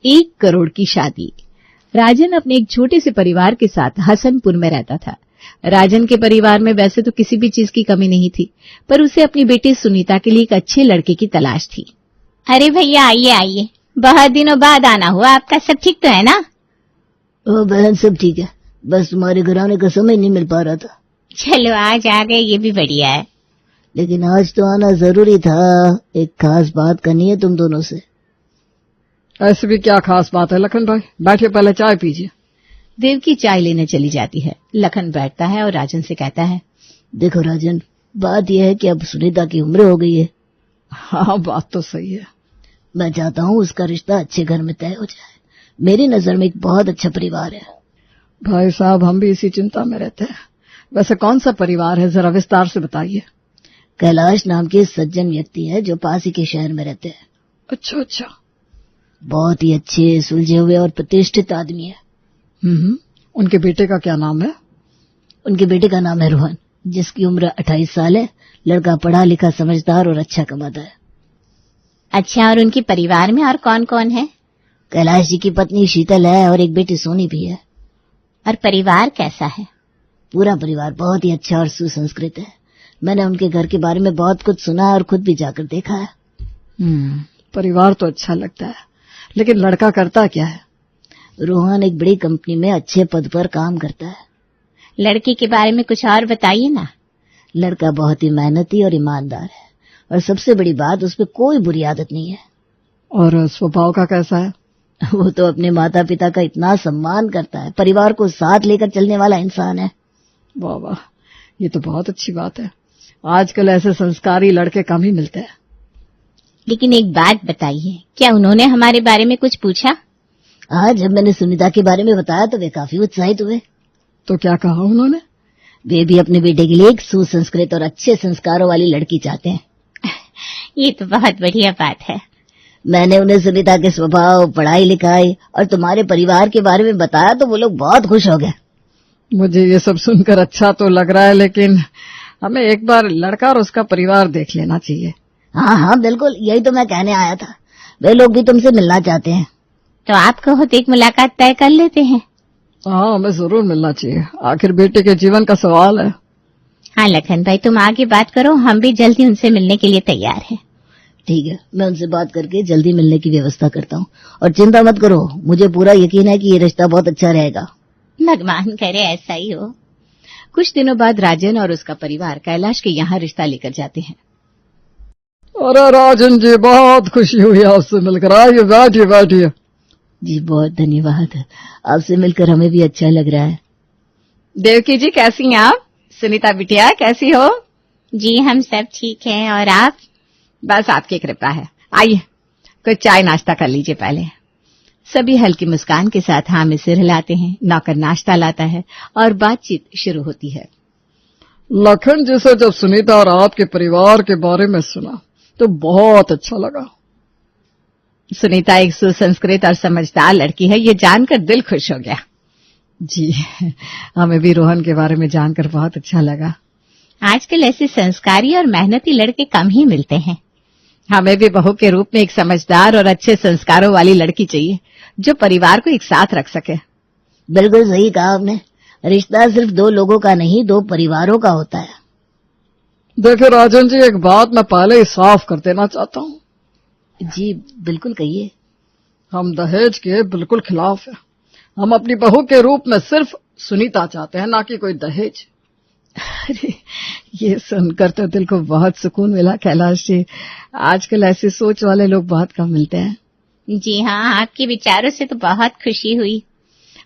1 करोड़ की शादी। राजन अपने एक छोटे से परिवार के साथ हसनपुर में रहता था। राजन के परिवार में वैसे तो किसी भी चीज की कमी नहीं थी, पर उसे अपनी बेटी सुनीता के लिए एक अच्छे लड़के की तलाश थी। अरे भैया आइए आइए, बहुत दिनों बाद आना हुआ आपका। सब ठीक तो है ना? ओ बहन, सब ठीक है, बस तुम्हारे घर आने का समय नहीं मिल पा रहा था। चलो आज आ गए, ये भी बढ़िया है। लेकिन आज तो आना जरूरी था, एक खास बात करनी है तुम दोनों से। ऐसी भी क्या खास बात है लखन भाई? बैठिए, पहले चाय पीजिए। देवकी चाय लेने चली जाती है। लखन बैठता है और राजन से कहता है, देखो राजन, बात यह है कि अब सुनीता की उम्र हो गई है। हाँ, बात तो सही है। मैं चाहता हूँ उसका रिश्ता अच्छे घर में तय हो जाए। मेरी नजर में एक बहुत अच्छा परिवार है। भाई साहब, हम भी इसी चिंता में रहते हैं। वैसे कौन सा परिवार है, जरा विस्तार से बताइए। कैलाश नाम के सज्जन व्यक्ति है जो पास ही के शहर में रहते हैं। अच्छा अच्छा। बहुत ही अच्छे, सुलझे हुए और प्रतिष्ठित आदमी है। उनके बेटे का क्या नाम है? उनके बेटे का नाम है रोहन, जिसकी उम्र 28 साल है। लड़का पढ़ा लिखा, समझदार और अच्छा कमाता है। अच्छा, और उनके परिवार में और कौन कौन है? कैलाश जी की पत्नी शीतल है और एक बेटी सोनी भी है। और परिवार कैसा है? पूरा परिवार बहुत ही अच्छा और सुसंस्कृत है। मैंने उनके घर के बारे में बहुत कुछ सुना है और खुद भी जाकर देखा है। परिवार तो अच्छा लगता है, लेकिन लड़का करता क्या है? रोहन एक बड़ी कंपनी में अच्छे पद पर काम करता है। लड़की के बारे में कुछ और बताइए ना। लड़का बहुत ही मेहनती और ईमानदार है, और सबसे बड़ी बात, उसमें कोई बुरी आदत नहीं है। और स्वभाव का कैसा है? वो तो अपने माता पिता का इतना सम्मान करता है, परिवार को साथ लेकर चलने वाला इंसान है। वाह वाह, ये तो बहुत अच्छी बात है। आजकल ऐसे संस्कारी लड़के कम ही मिलते हैं। लेकिन एक बात बताइए, क्या उन्होंने हमारे बारे में कुछ पूछा? आज जब मैंने सुनीता के बारे में बताया तो वे काफी उत्साहित हुए। तो क्या कहा उन्होंने? वे भी अपने बेटे के लिए एक सुसंस्कृत और अच्छे संस्कारों वाली लड़की चाहते हैं। ये तो बहुत बढ़िया बात है। मैंने उन्हें सुनीता के स्वभाव, पढ़ाई लिखाई और तुम्हारे परिवार के बारे में बताया तो वो लोग बहुत खुश हो गए। मुझे ये सब सुनकर अच्छा तो लग रहा है, लेकिन हमें एक बार लड़का और उसका परिवार देख लेना चाहिए। हाँ हाँ बिल्कुल, यही तो मैं कहने आया था। वे लोग भी तुमसे मिलना चाहते हैं। तो आप कहो तो एक मुलाकात तय कर लेते हैं। हाँ, हमें जरूर मिलना चाहिए, आखिर बेटे के जीवन का सवाल है। हाँ लखन भाई, तुम आगे बात करो, हम भी जल्दी उनसे मिलने के लिए तैयार हैं। ठीक है, मैं उनसे बात करके जल्दी मिलने की व्यवस्था करता हूँ। और चिंता मत करो, मुझे पूरा यकीन है कि ये रिश्ता बहुत अच्छा रहेगा। भगवान करे ऐसा ही हो। कुछ दिनों बाद राजन और उसका परिवार कैलाश के यहाँ रिश्ता लेकर जाते हैं। अरे राजन जी, बहुत खुशी हुई आपसे मिलकर। आइए, बैठिए बैठिए। जी बहुत धन्यवाद, आपसे मिलकर हमें भी अच्छा लग रहा है। देवकी जी, कैसी हैं आप? सुनीता बिटिया, कैसी हो? जी हम सब ठीक हैं, और आप? बस आपकी कृपा है। आइए, कुछ चाय नाश्ता कर लीजिए पहले। सभी हल्की मुस्कान के साथ हाँ में सिर हिलाते हैं। नौकर नाश्ता लाता है और बातचीत शुरू होती है। लखन जी से जब सुनीता और आपके परिवार के बारे में सुना तो बहुत अच्छा लगा। सुनीता एक सुसंस्कृत और समझदार लड़की है, ये जानकर दिल खुश हो गया। जी, हमें भी रोहन के बारे में जानकर बहुत अच्छा लगा। आजकल ऐसे संस्कारी और मेहनती लड़के कम ही मिलते हैं। हमें भी बहू के रूप में एक समझदार और अच्छे संस्कारों वाली लड़की चाहिए, जो परिवार को एक साथ रख सके। बिल्कुल सही कहा आपने। रिश्ता सिर्फ 2 लोगों का नहीं, 2 परिवारों का होता है। देखिए राजन जी, एक बात मैं पहले ही साफ कर देना चाहता हूँ। जी बिल्कुल कहिए। हम दहेज के बिल्कुल खिलाफ हैं। हम अपनी बहू के रूप में सिर्फ सुनीता चाहते हैं, ना कि कोई दहेज। अरे, ये सुनकर तो दिल को बहुत सुकून मिला कैलाश जी। आजकल ऐसी सोच वाले लोग बहुत कम मिलते हैं। जी हाँ, आपके विचारों से तो बहुत खुशी हुई।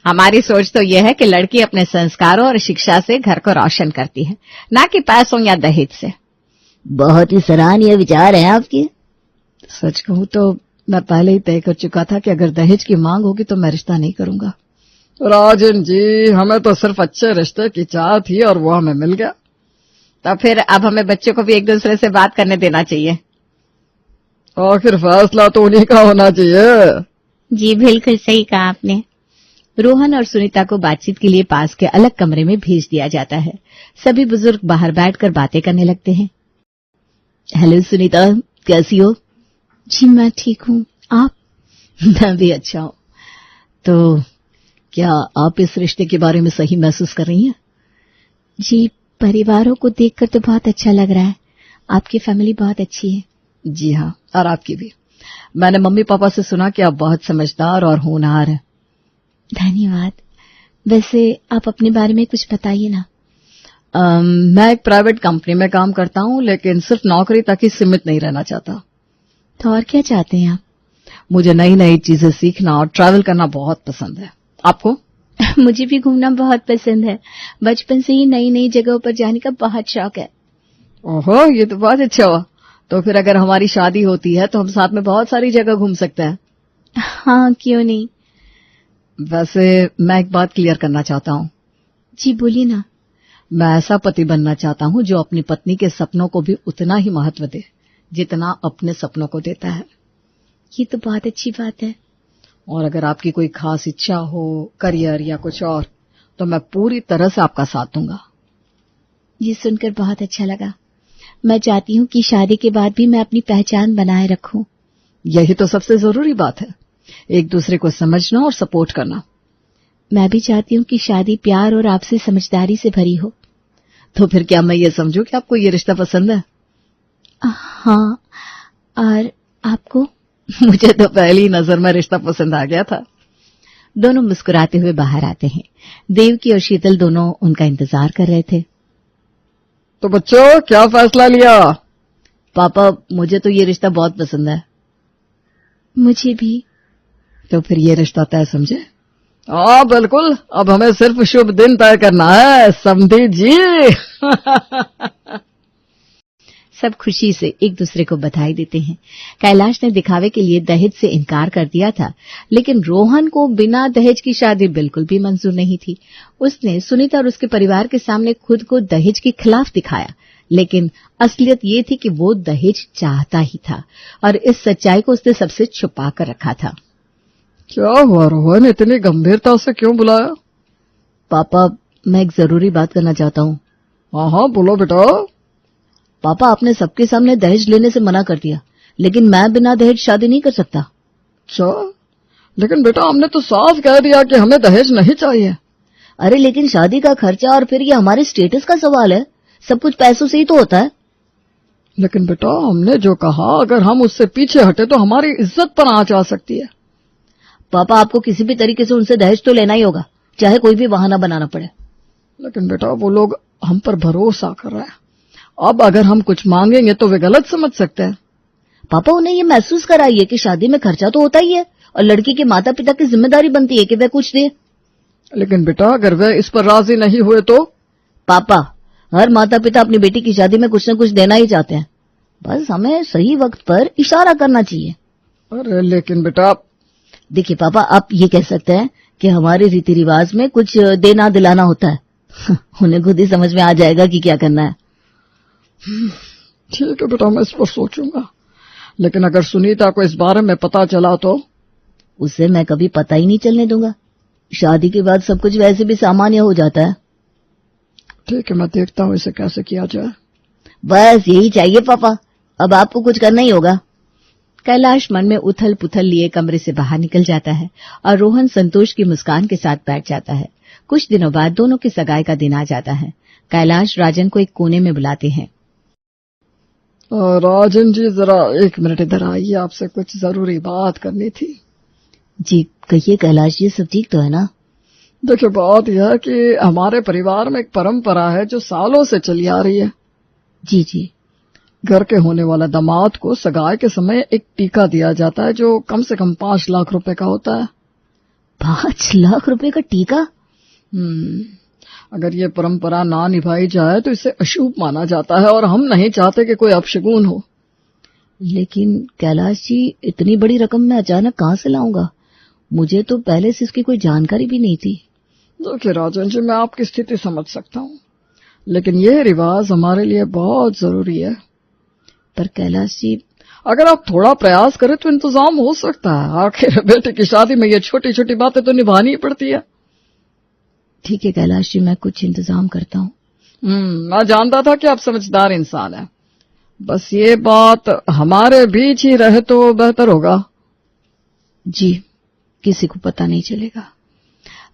हमारी सोच तो यह है कि लड़की अपने संस्कारों और शिक्षा से घर को रोशन करती है, ना कि पैसों या दहेज से। बहुत ही सराहनीय विचार है आपके। सच कहूँ तो मैं पहले ही तय कर चुका था कि अगर दहेज की मांग होगी तो मैं रिश्ता नहीं करूंगा। राजन जी, हमें तो सिर्फ अच्छे रिश्ते की चाह थी और वो हमें मिल गया। तो फिर अब हमें बच्चों को भी एक दूसरे से बात करने देना चाहिए। आखिर फैसला तो उन्हीं का होना चाहिए। जी बिल्कुल सही कहा आपने। रोहन और सुनीता को बातचीत के लिए पास के अलग कमरे में भेज दिया जाता है। सभी बुजुर्ग बाहर बैठकर बातें करने लगते हैं। हेलो सुनीता, कैसी हो? जी मैं ठीक हूँ, आप? मैं भी अच्छा हूँ। तो क्या आप इस रिश्ते के बारे में सही महसूस कर रही हैं? जी, परिवारों को देखकर तो बहुत अच्छा लग रहा है। आपकी फैमिली बहुत अच्छी है। जी हाँ, और आपकी भी। मैंने मम्मी पापा से सुना कि आप बहुत समझदार और होनहार हैं। धन्यवाद। वैसे आप अपने बारे में कुछ बताइए ना। मैं एक प्राइवेट कंपनी में काम करता हूँ, लेकिन सिर्फ नौकरी तक ही सीमित नहीं रहना चाहता। तो और क्या चाहते हैं आप? मुझे नई नई चीजें सीखना और ट्रैवल करना बहुत पसंद है। आपको? मुझे भी घूमना बहुत पसंद है। बचपन से ही नई नई जगहों पर जाने का बहुत शौक है। ओहो, ये तो बहुत अच्छा हुआ। तो फिर अगर हमारी शादी होती है तो हम साथ में बहुत सारी जगह घूम सकते हैं। हाँ, क्यों नहीं। वैसे मैं एक बात क्लियर करना चाहता हूँ। जी बोलिए ना। मैं ऐसा पति बनना चाहता हूँ जो अपनी पत्नी के सपनों को भी उतना ही महत्व दे जितना अपने सपनों को देता है। ये तो बहुत अच्छी बात है। और अगर आपकी कोई खास इच्छा हो, करियर या कुछ और, तो मैं पूरी तरह से आपका साथ दूंगा। ये सुनकर बहुत अच्छा लगा। मैं चाहती हूँ कि शादी के बाद भी मैं अपनी पहचान बनाए रखूं। यही तो सबसे जरूरी बात है, एक दूसरे को समझना और सपोर्ट करना। मैं भी चाहती हूँ कि शादी प्यार और आपसी समझदारी से भरी हो। तो फिर क्या मैं ये समझूं कि आपको ये रिश्ता पसंद है? हाँ, और आपको? मुझे तो पहली नजर में रिश्ता पसंद आ गया था। दोनों मुस्कुराते हुए बाहर आते हैं। देवकी और शीतल दोनों उनका इंतजार कर रहे थे। तो बच्चों, क्या फैसला लिया? पापा, मुझे तो ये रिश्ता बहुत पसंद है। मुझे भी। तो फिर ये रिश्ता तय समझे? हाँ बिल्कुल, अब हमें सिर्फ शुभ दिन तय करना है, समझी जी। सब खुशी से एक दूसरे को बधाई देते हैं। कैलाश ने दिखावे के लिए दहेज से इनकार कर दिया था, लेकिन रोहन को बिना दहेज की शादी बिल्कुल भी मंजूर नहीं थी। उसने सुनीता और उसके परिवार के सामने खुद को दहेज के खिलाफ दिखाया, लेकिन असलियत ये थी कि वो दहेज चाहता ही था और इस सच्चाई को उसने सबसे छुपा कर रखा था। क्या हुआ रोहन, इतनी गंभीरता से क्यों बुलाया? पापा, मैं एक जरूरी बात करना चाहता हूँ। हाँ हाँ, बोलो बेटा। पापा, आपने सबके सामने दहेज लेने से मना कर दिया, लेकिन मैं बिना दहेज शादी नहीं कर सकता। अच्छा, लेकिन बेटा हमने तो साफ कह दिया कि हमें दहेज नहीं चाहिए। अरे लेकिन शादी का खर्चा और फिर ये हमारे स्टेटस का सवाल है। सब कुछ पैसों से ही तो होता है। लेकिन बेटा हमने जो कहा, अगर हम उससे पीछे हटे तो हमारी इज्जत पर आंच आ सकती है। पापा, आपको किसी भी तरीके से उनसे दहेज तो लेना ही होगा, चाहे कोई भी बहाना बनाना पड़े। लेकिन बेटा वो लोग हम पर भरोसा कर रहे हैं, अब अगर हम कुछ मांगेंगे तो वे गलत समझ सकते हैं। पापा, उन्हें ये महसूस कराइए कि शादी में खर्चा तो होता ही है और लड़की के माता पिता की जिम्मेदारी बनती है कि वे कुछ दे। लेकिन बेटा अगर वे इस पर राजी नहीं हुए तो? पापा, हर माता पिता अपनी बेटी की शादी में कुछ न कुछ देना ही चाहते हैं, बस हमें सही वक्त पर इशारा करना चाहिए। अरे लेकिन बेटा। देखिए पापा, आप ये कह सकते हैं कि हमारे रीति रिवाज में कुछ देना दिलाना होता है। उन्हें खुद ही समझ में आ जाएगा कि क्या करना है। ठीक है बेटा, मैं इस पर सोचूंगा। लेकिन अगर सुनीता को इस बारे में पता चला तो? उसे मैं कभी पता ही नहीं चलने दूंगा। शादी के बाद सब कुछ वैसे भी सामान्य हो जाता है। ठीक है, मैं देखता हूँ इसे कैसे किया जाए। बस यही चाहिए पापा, अब आपको कुछ करना ही होगा। कैलाश मन में उथल पुथल लिए कमरे से बाहर निकल जाता है और रोहन संतोष की मुस्कान के साथ बैठ जाता है। कुछ दिनों बाद दोनों की सगाई का दिन आ जाता है। कैलाश राजन को एक कोने में बुलाते हैं। राजन जी, जरा 1 मिनट इधर आइए, आपसे कुछ जरूरी बात करनी थी। जी कहिए कैलाश, ये सब ठीक तो है ना? देखिए बात यह है कि हमारे परिवार में एक परंपरा है जो सालों से चली आ रही है। जी जी। घर के होने वाला दामाद को सगाई के समय एक टीका दिया जाता है जो कम से कम 5 लाख रुपए का होता है। 5 लाख रुपए का टीका? अगर ये परंपरा ना निभाई जाए तो इसे अशुभ माना जाता है और हम नहीं चाहते कि कोई अपशगुन हो। लेकिन कैलाश जी, इतनी बड़ी रकम मैं अचानक कहाँ से लाऊंगा? मुझे तो पहले से इसकी कोई जानकारी भी नहीं थी। देखिए राजन जी, मैं आपकी स्थिति समझ सकता हूँ, लेकिन यह रिवाज हमारे लिए बहुत जरूरी है। पर कैलाश जी, अगर आप थोड़ा प्रयास करें तो इंतजाम हो सकता है। आखिर बेटे की शादी में ये छोटी छोटी बातें तो निभानी ही पड़ती है। ठीक है कैलाश जी, मैं कुछ इंतजाम करता हूँ। मैं जानता था कि आप समझदार इंसान हैं। बस ये बात हमारे बीच ही रहे तो बेहतर होगा। जी, किसी को पता नहीं चलेगा।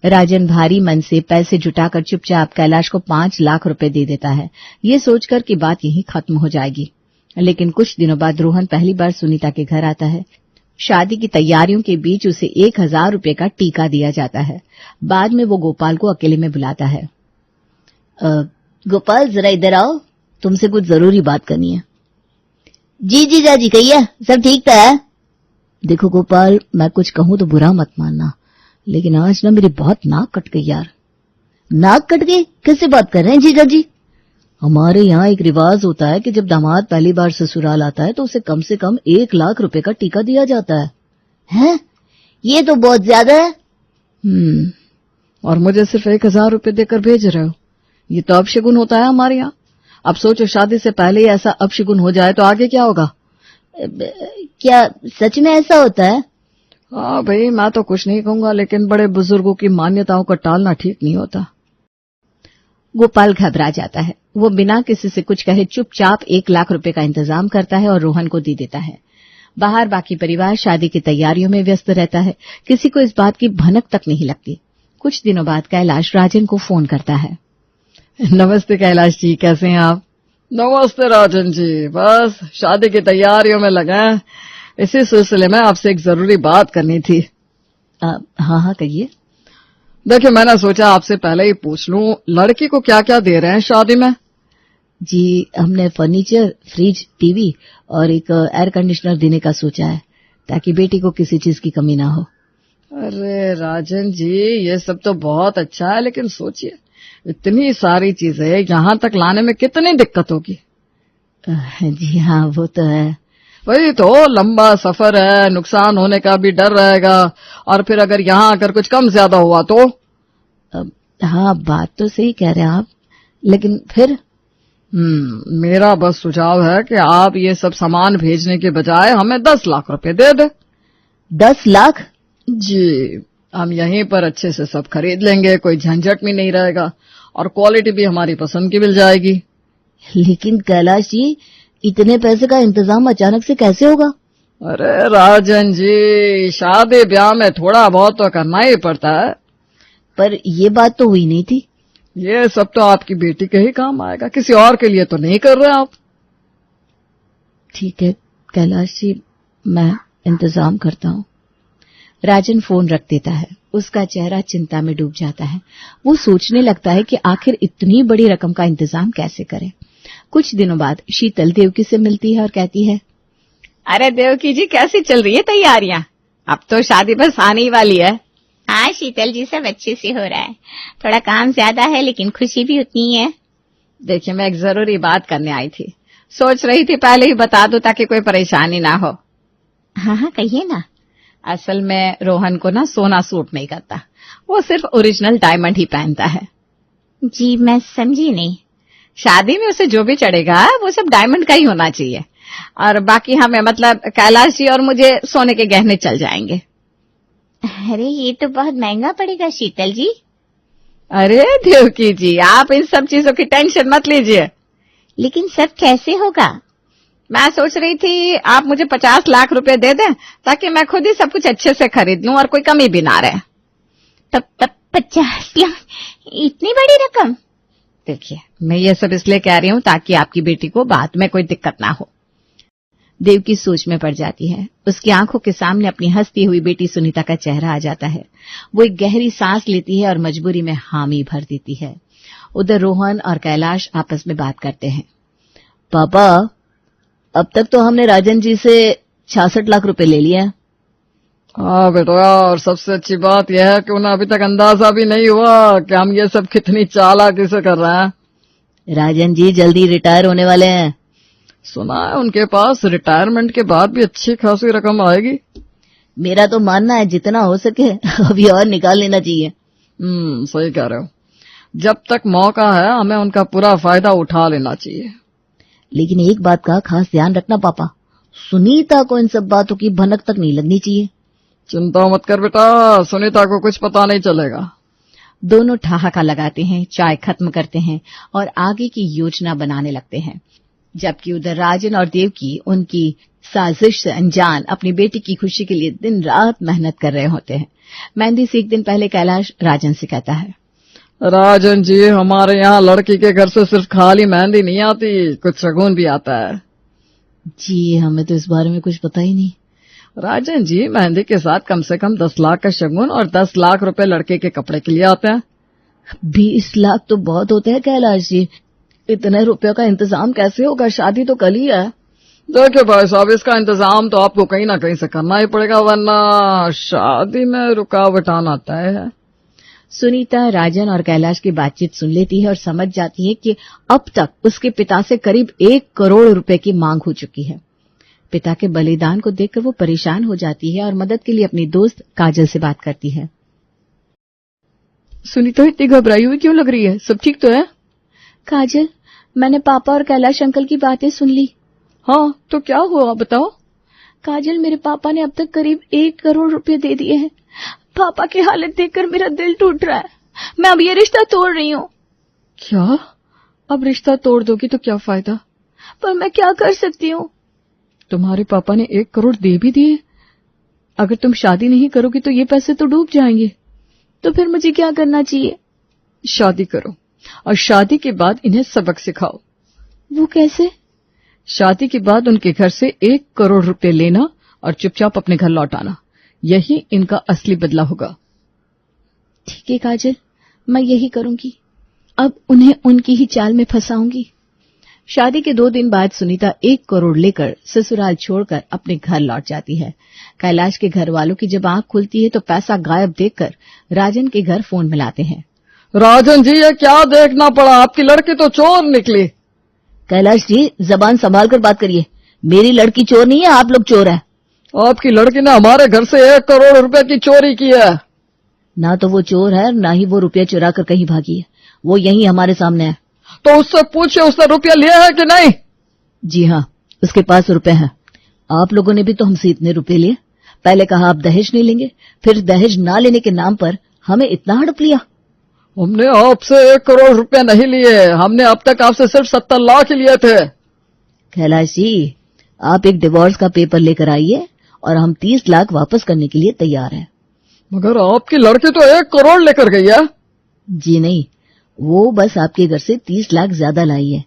राजन भारी मन से पैसे जुटाकर चुपचाप कैलाश को 5 लाख रुपए दे देता है, ये सोचकर कि बात यहीं खत्म हो जाएगी। लेकिन कुछ दिनों बाद रोहन पहली बार सुनीता के घर आता है। शादी की तैयारियों के बीच उसे 1000 रुपए का टीका दिया जाता है। बाद में वो गोपाल को अकेले में बुलाता है। गोपाल जरा इधर आओ, तुमसे कुछ जरूरी बात करनी है। जी जीजाजी कहिए, सब ठीक तो है? देखो गोपाल, मैं कुछ कहूं तो बुरा मत मानना, लेकिन आज ना मेरी बहुत नाक कट गई यार। नाक कट गई? कैसे बात कर रहे हैं जीजाजी? हमारे यहाँ एक रिवाज होता है कि जब दामाद पहली बार ससुराल आता है तो उसे कम से कम 1 लाख रुपए का टीका दिया जाता है। हैं? ये तो बहुत ज्यादा है। और मुझे सिर्फ 1000 रुपए देकर भेज रहे हो? ये तो अपशगुन होता है हमारे यहाँ। अब सोचो, शादी से पहले ही ऐसा अपशगुन हो जाए तो आगे क्या होगा? क्या सच में ऐसा होता है? हाँ भाई, मैं तो कुछ नहीं कहूंगा, लेकिन बड़े बुजुर्गों की मान्यताओं को टालना ठीक नहीं होता। गोपाल घबरा जाता है। वो बिना किसी से कुछ कहे चुपचाप 1 लाख रुपए का इंतजाम करता है और रोहन को दे देता है। बाहर बाकी परिवार शादी की तैयारियों में व्यस्त रहता है। किसी को इस बात की भनक तक नहीं लगती। कुछ दिनों बाद कैलाश राजन को फोन करता है। नमस्ते कैलाश जी, कैसे हैं आप? नमस्ते राजन जी, बस शादी की तैयारियों में लगे हैं। इसी सिलसिले में आपसे एक जरूरी बात करनी थी। हाँ कहिए। देखिए, मैंने सोचा आपसे पहले ही पूछ लूं, लड़की को क्या क्या दे रहे हैं शादी में? जी, हमने फर्नीचर, फ्रिज, टीवी और एक एयर कंडीशनर देने का सोचा है, ताकि बेटी को किसी चीज की कमी ना हो। अरे राजन जी, ये सब तो बहुत अच्छा है, लेकिन सोचिए, इतनी सारी चीजें यहाँ तक लाने में कितनी दिक्कत होगी। जी हाँ, वो तो है। वही तो, लंबा सफर है, नुकसान होने का भी डर रहेगा, और फिर अगर यहाँ आकर कुछ कम ज्यादा हुआ तो? हाँ, बात तो सही कह रहे हैं आप, लेकिन फिर? मेरा बस सुझाव है कि आप ये सब सामान भेजने के बजाय हमें 10 लाख रुपए दे दे। 10 लाख? जी, हम यहीं पर अच्छे से सब खरीद लेंगे, कोई झंझट भी नहीं रहेगा, और क्वालिटी भी हमारी पसंद की मिल जाएगी। लेकिन कैलाश जी, इतने पैसे का इंतजाम अचानक से कैसे होगा? अरे राजन जी, शादी ब्याह में थोड़ा बहुत तो करना ही पड़ता है। पर ये बात तो हुई नहीं थी। ये सब तो आपकी बेटी के ही काम आएगा, किसी और के लिए तो नहीं कर रहे आप। ठीक है कैलाश जी, मैं इंतजाम करता हूँ। राजन फोन रख देता है। उसका चेहरा चिंता में डूब जाता है। वो सोचने लगता है कि आखिर इतनी बड़ी रकम का इंतजाम कैसे करे। कुछ दिनों बाद शीतल देवकी से मिलती है और कहती है, अरे देवकी जी, कैसी चल रही है तैयारियां? अब तो शादी बस आने ही वाली है। हाँ शीतल जी, सब अच्छे से हो रहा है। थोड़ा काम ज्यादा है, लेकिन खुशी भी उतनी है। देखिए, मैं एक जरूरी बात करने आई थी। सोच रही थी पहले ही बता दूं ताकि कोई परेशानी ना हो। हाँ कहिए ना। असल में रोहन को ना सोना सूट नहीं करता, वो सिर्फ ओरिजिनल डायमंड ही पहनता है। जी, मैं समझी नहीं। शादी में उसे जो भी चढ़ेगा वो सब डायमंड का ही होना चाहिए, और बाकी हमें मतलब कैलाश जी और मुझे सोने के गहने चल जाएंगे। अरे ये तो बहुत महंगा पड़ेगा शीतल जी। अरे देवकी जी, आप इन सब चीजों की टेंशन मत लीजिए। लेकिन सब कैसे होगा? मैं सोच रही थी आप मुझे 50 लाख रुपए दे दें, ताकि मैं खुद ही सब कुछ अच्छे से खरीद लूं और कोई कमी भी ना रहे। तब 50 लाख? इतनी बड़ी रकम? देखिए, मैं ये सब इसलिए कह रही हूँ ताकि आपकी बेटी को बाद में कोई दिक्कत ना हो। देवकी सोच में पड़ जाती है। उसकी आंखों के सामने अपनी हंसती हुई बेटी सुनीता का चेहरा आ जाता है। वो एक गहरी सांस लेती है और मजबूरी में हामी भर देती है। उधर रोहन और कैलाश आपस में बात करते हैं। पापा, अब तक तो हमने राजन जी से 66 लाख रुपए ले लिए हैं। हाँ बेटा, और सबसे अच्छी बात यह है कि उन्हें अभी तक अंदाजा भी नहीं हुआ कि हम ये सब कितनी चालाकी से कर रहे हैं। राजन जी जल्दी रिटायर होने वाले हैं। सुना है उनके पास रिटायरमेंट के बाद भी अच्छी खासी रकम आएगी। मेरा तो मानना है जितना हो सके अभी और निकाल लेना चाहिए। सही कह रहे हो। जब तक मौका है हमें उनका पूरा फायदा उठा लेना चाहिए। लेकिन एक बात का खास ध्यान रखना पापा, सुनीता को इन सब बातों की भनक तक नहीं लगनी चाहिए। चिंता मत कर बेटा, सुनीता को कुछ पता नहीं चलेगा। दोनों ठहाका लगाते हैं, चाय खत्म करते हैं और आगे की योजना बनाने लगते हैं। जबकि उधर राजन और देवकी उनकी साजिश से अनजान अपनी बेटी की खुशी के लिए दिन रात मेहनत कर रहे होते हैं। मेहंदी से एक दिन पहले कैलाश राजन से कहता है, राजन जी, हमारे यहाँ लड़की के घर से सिर्फ खाली मेहंदी नहीं आती, कुछ शगुन भी आता है। जी हमें तो इस बारे में कुछ पता ही नहीं। राजन जी, मेहंदी के साथ कम से कम 10 लाख का शगुन और 10 लाख रुपए लड़के के कपड़े के लिए आते हैं। 20 लाख तो बहुत होते हैं कैलाश जी, इतने रुपयों का इंतजाम कैसे होगा? शादी तो कल ही है। देखिए भाई साहब, इसका इंतजाम तो आपको कहीं ना कहीं से करना ही पड़ेगा, वरना शादी में रुकावट आना तय है। सुनीता राजन और कैलाश की बातचीत सुन लेती है और समझ जाती है कि अब तक उसके पिता से करीब 1 करोड़ रुपए की मांग हो चुकी है। पिता के बलिदान को देखकर वो परेशान हो जाती है और मदद के लिए अपनी दोस्त काजल से बात करती है। सुनीता इतनी घबराई हुई क्यों लग रही है? सब ठीक तो है? काजल, मैंने पापा और कैलाश अंकल की बातें सुन ली। हाँ, तो क्या हुआ बताओ। काजल, मेरे पापा ने अब तक करीब 1 करोड़ रुपए दे दिए हैं। पापा की हालत देखकर मेरा दिल टूट रहा है। मैं अब ये रिश्ता तोड़ रही हूँ। क्या? अब रिश्ता तोड़ दोगी तो क्या फायदा? पर मैं क्या कर सकती हूँ? तुम्हारे पापा ने 1 करोड़ दे भी दिए। अगर तुम शादी नहीं करोगी तो ये पैसे तो डूब जाएंगे। तो फिर मुझे क्या करना चाहिए? शादी करो और शादी के बाद इन्हें सबक सिखाओ। वो कैसे? शादी के बाद उनके घर से 1 करोड़ रुपए लेना और चुपचाप अपने घर लौट आना, यही इनका असली बदला होगा। ठीक है काजल, मैं यही करूंगी। अब उन्हें उनकी ही चाल में फंसाऊंगी। शादी के 2 दिन बाद सुनीता 1 करोड़ लेकर ससुराल छोड़कर अपने घर लौट जाती है। कैलाश के घर वालों की जब आंख खुलती है तो पैसा गायब देखकर राजन के घर फोन मिलाते हैं। राजन जी, ये क्या देखना पड़ा? आपकी लड़की तो चोर निकली। कैलाश जी, जबान संभाल कर बात करिए। मेरी लड़की चोर नहीं है, आप लोग चोर हैं। आपकी लड़की ने हमारे घर से 1 करोड़ रुपए की चोरी की है। ना तो वो चोर है, ना ही वो रुपया चुरा कर कहीं भागी है। वो यहीं हमारे सामने है। तो उससे पूछिए, उसने रुपया लिया है कि नहीं? जी हाँ, उसके पास रुपए हैं। आप लोगों ने भी तो हमसे इतने रुपए लिए। पहले कहा आप दहेज नहीं लेंगे, फिर दहेज ना लेने के नाम पर हमें इतना हड़प लिया। हमने आपसे 1 करोड़ रुपए नहीं लिए, हमने अब तक आपसे सिर्फ 70 लाख ही लिए थे। कैलाश जी, आप एक डिवोर्स का पेपर लेकर आइए और हम 30 लाख वापस करने के लिए तैयार हैं। मगर आपकी लड़की तो 1 करोड़ लेकर गई है। जी नहीं, वो बस आपके घर से 30 लाख ज्यादा लाई है।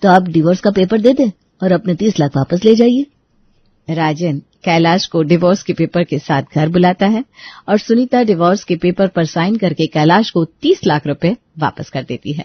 तो आप डिवोर्स का पेपर दे दें और अपने 30 लाख वापस ले जाइए। राजन कैलाश को डिवोर्स के पेपर के साथ घर बुलाता है और सुनीता डिवोर्स के पेपर पर साइन करके कैलाश को 30 लाख रुपए वापस कर देती है।